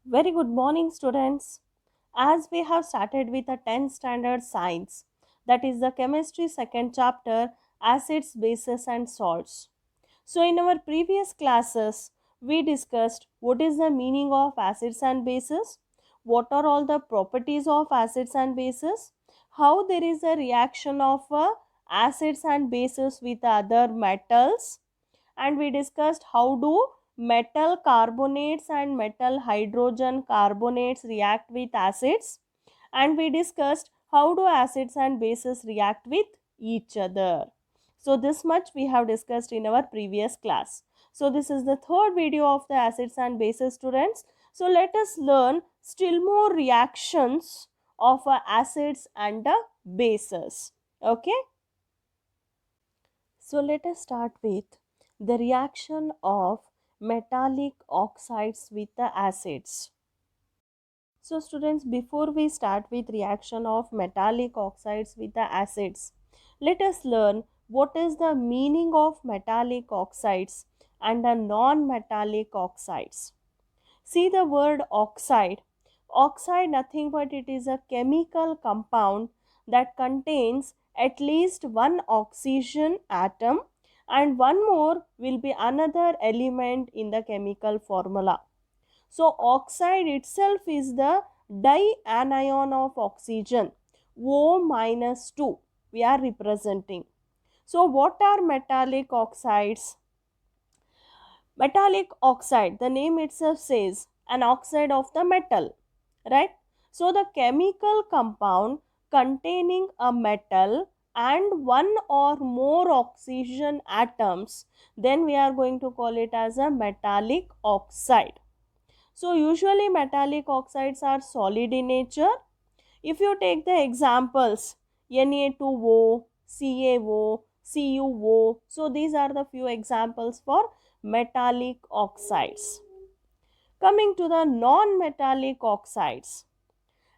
Very good morning, students. As we have started with a 10th standard science, that is the chemistry second chapter, acids, bases, and salts. So, in our previous classes, we discussed what is the meaning of acids and bases, what are all the properties of acids and bases, how there is a reaction of acids and bases with other metals, and we discussed how do metal carbonates and metal hydrogen carbonates react with acids, and we discussed how do acids and bases react with each other. So this much we have discussed in our previous class. So this is the third video of the acids and bases, students. So let us learn still more reactions of acids and bases. Okay, so let us start with the reaction of metallic oxides with the acids. So students, before we start with reaction of metallic oxides with the acids, let us learn what is the meaning of metallic oxides and the non-metallic oxides. See the word oxide. Oxide nothing but it is a chemical compound that contains at least one oxygen atom and one more will be another element in the chemical formula. So oxide itself is the dianion of oxygen, O minus 2 we are representing. So what are metallic oxides? Metallic oxide, the name itself says an oxide of the metal, right? So the chemical compound containing a metal and one or more oxygen atoms, then we are going to call it as a metallic oxide. So usually metallic oxides are solid in nature. If you take the examples Na2O, CaO, CuO, so these are the few examples for metallic oxides. Coming to the non-metallic oxides,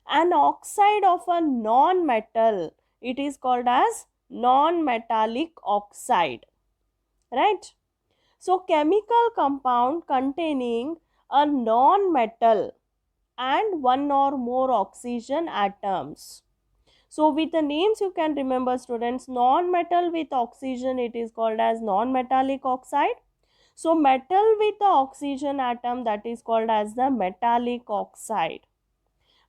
an oxide of a non-metal, it is called as non-metallic oxide, right? So chemical compound containing a non-metal and one or more oxygen atoms. So with the names you can remember, students, non-metal with oxygen it is called as non-metallic oxide. So metal with the oxygen atom, that is called as the metallic oxide.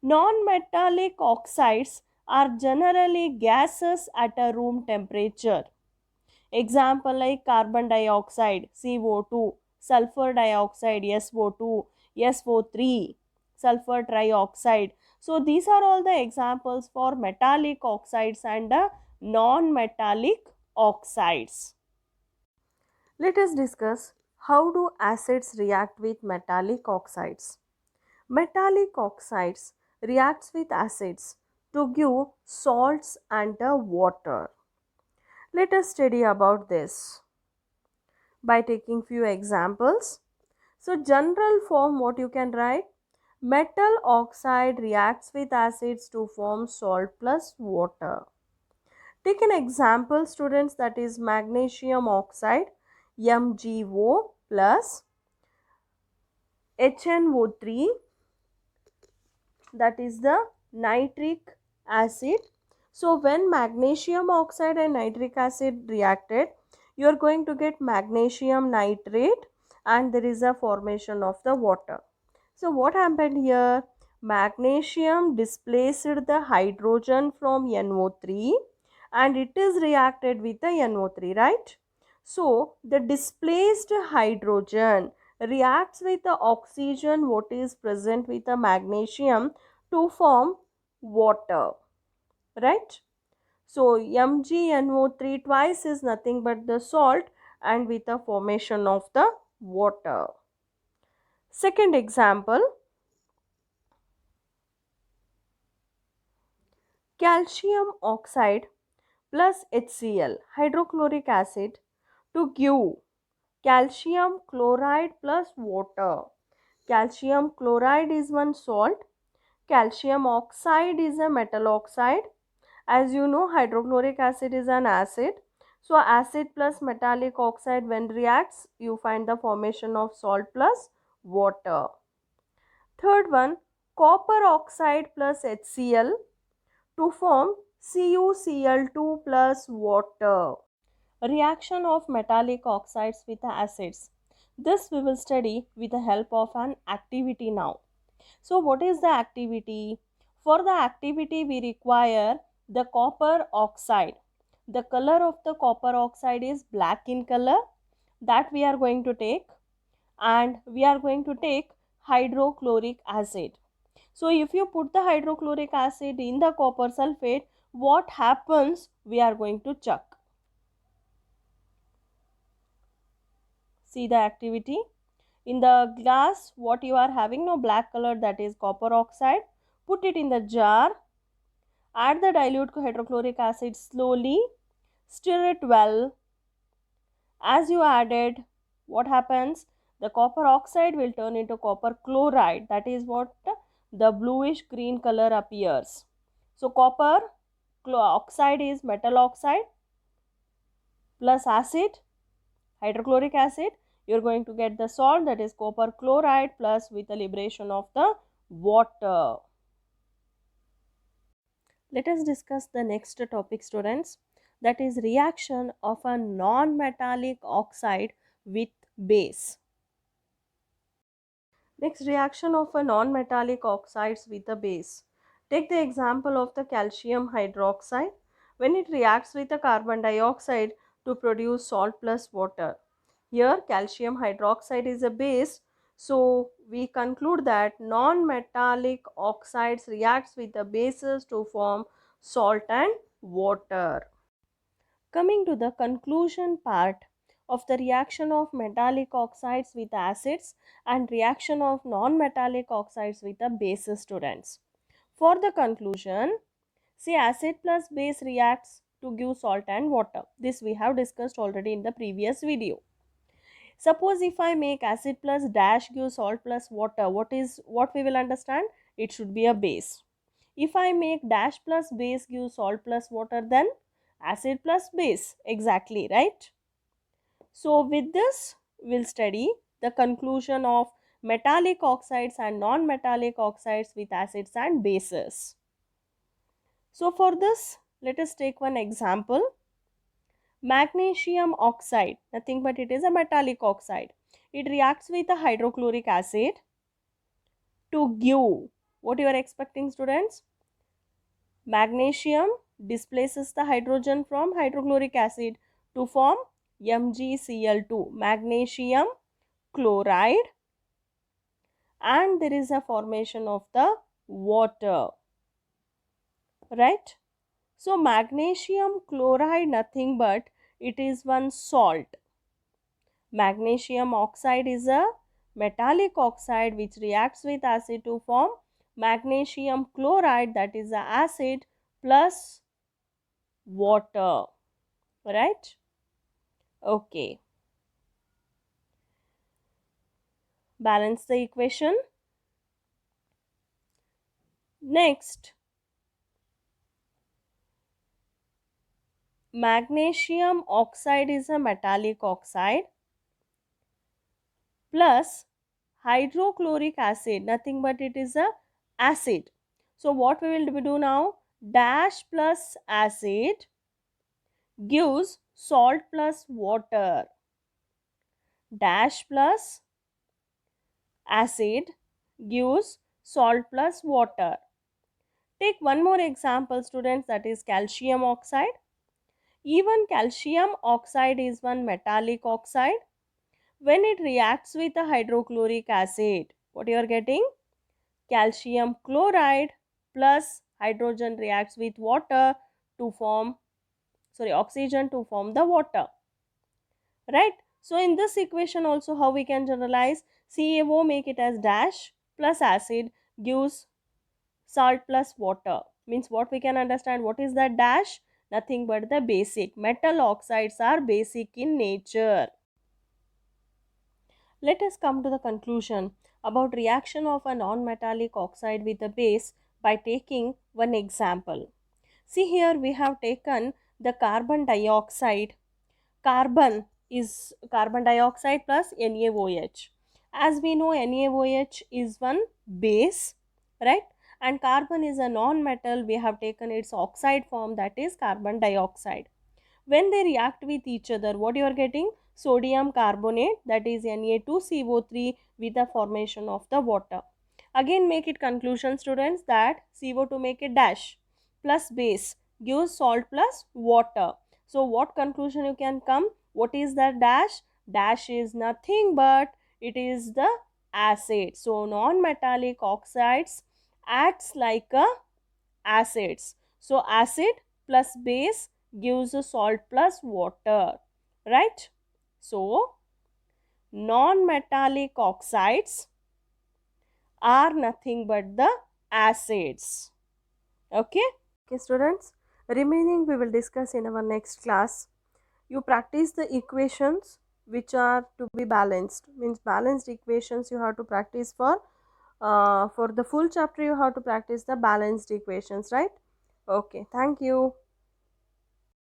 Non-metallic oxides are generally gases at a room temperature. Example like carbon dioxide CO2, sulfur dioxide SO2, SO3, sulfur trioxide. So these are all the examples for metallic oxides and non-metallic oxides. Let us discuss how do acids react with metallic oxides. Metallic oxides reacts with acids to give salts and water. Let us study about this by taking few examples. So general form, what you can write, metal oxide reacts with acids to form salt plus water. Take an example, students, that is magnesium oxide MgO plus HNO3, that is the nitric acid. So when magnesium oxide and nitric acid reacted, you are going to get magnesium nitrate and there is a formation of the water. So what happened here? Magnesium displaced the hydrogen from NO3 and it is reacted with the NO3, right? So the displaced hydrogen reacts with the oxygen what is present with the magnesium to form water, right? So MgNO3 twice is nothing but the salt and with the formation of the water. Second example, calcium oxide plus HCl hydrochloric acid to give calcium chloride plus water. Calcium chloride is one salt, calcium oxide is a metal oxide. As you know, hydrochloric acid is an acid. So acid plus metallic oxide when reacts, you find the formation of salt plus water. Third one, copper oxide plus HCl to form CuCl2 plus water. Reaction of metallic oxides with acids. This we will study with the help of an activity now. So what is the activity? For the activity we require the copper oxide. The color of the copper oxide is black in color, that we are going to take, and we are going to take hydrochloric acid. So if you put the hydrochloric acid in the copper sulfate, what happens? We are going to check. See the activity. In the glass, what you are having, no, black color, that is copper oxide. Put it in the jar, add the dilute hydrochloric acid slowly, stir it well. As you added, what happens? The copper oxide will turn into copper chloride, that is what the bluish green color appears. So copper oxide is metal oxide plus acid, hydrochloric acid, you are going to get the salt, that is copper chloride, plus with the liberation of the water. Let us discuss the next topic, students, that is reaction of a non-metallic oxide with base. Next, reaction of a non-metallic oxides with a base. Take the example of the calcium hydroxide. When it reacts with the carbon dioxide to produce salt plus water. Here calcium hydroxide is a base, so we conclude that non-metallic oxides reacts with the bases to form salt and water. Coming to the conclusion part of the reaction of metallic oxides with acids and reaction of non-metallic oxides with the bases, students. For the conclusion, see, acid plus base reacts to give salt and water. This we have discussed already in the previous video. Suppose if I make acid plus dash give salt plus water, what we will understand? It should be a base. If I make dash plus base give salt plus water, then acid plus base. Exactly, right? So with this, we'll study the conclusion of metallic oxides and non-metallic oxides with acids and bases. So for this, let us take one example. Magnesium oxide, nothing but it is a metallic oxide. It reacts with a hydrochloric acid to give, what you are expecting, students? Magnesium displaces the hydrogen from hydrochloric acid to form MgCl2, magnesium chloride, and there is a formation of the water, right? So magnesium chloride, nothing but it is one salt. Magnesium oxide is a metallic oxide which reacts with acid to form magnesium chloride, that is the acid plus water, right? Okay, balance the equation. Next, magnesium oxide is a metallic oxide plus hydrochloric acid, nothing but it is a acid. So what we will do now? Dash plus acid gives salt plus water. Dash plus acid gives salt plus water. Take one more example, students, that is calcium oxide. Even calcium oxide is one metallic oxide. When it reacts with a hydrochloric acid, what you are getting? Calcium chloride plus hydrogen reacts with water to form, oxygen to form the water, right? So in this equation also, how we can generalize? CaO, make it as dash plus acid gives salt plus water. Means what we can understand? What is that dash? Nothing but the basic. Metal oxides are basic in nature. Let us come to the conclusion about reaction of a non-metallic oxide with a base by taking one example. See, here we have taken the carbon dioxide. Carbon is carbon dioxide plus NaOH, As we know, NaOH is one base, right? And carbon is a non-metal. We have taken its oxide form, that is carbon dioxide. When they react with each other, what you are getting? Sodium carbonate, that is Na2CO3, with the formation of the water. Again make it conclusion, students, that CO2 make it dash plus base gives salt plus water. So what conclusion you can come? What is that dash? Dash is nothing but it is the acid. So non-metallic oxides acts like a acids. So acid plus base gives a salt plus water, right? So non-metallic oxides are nothing but the acids. Okay? Okay, students. Remaining we will discuss in our next class. You practice the equations which are to be balanced. Means balanced equations you have to practice for the full chapter you have to practice the balanced equations, right? Okay, thank you.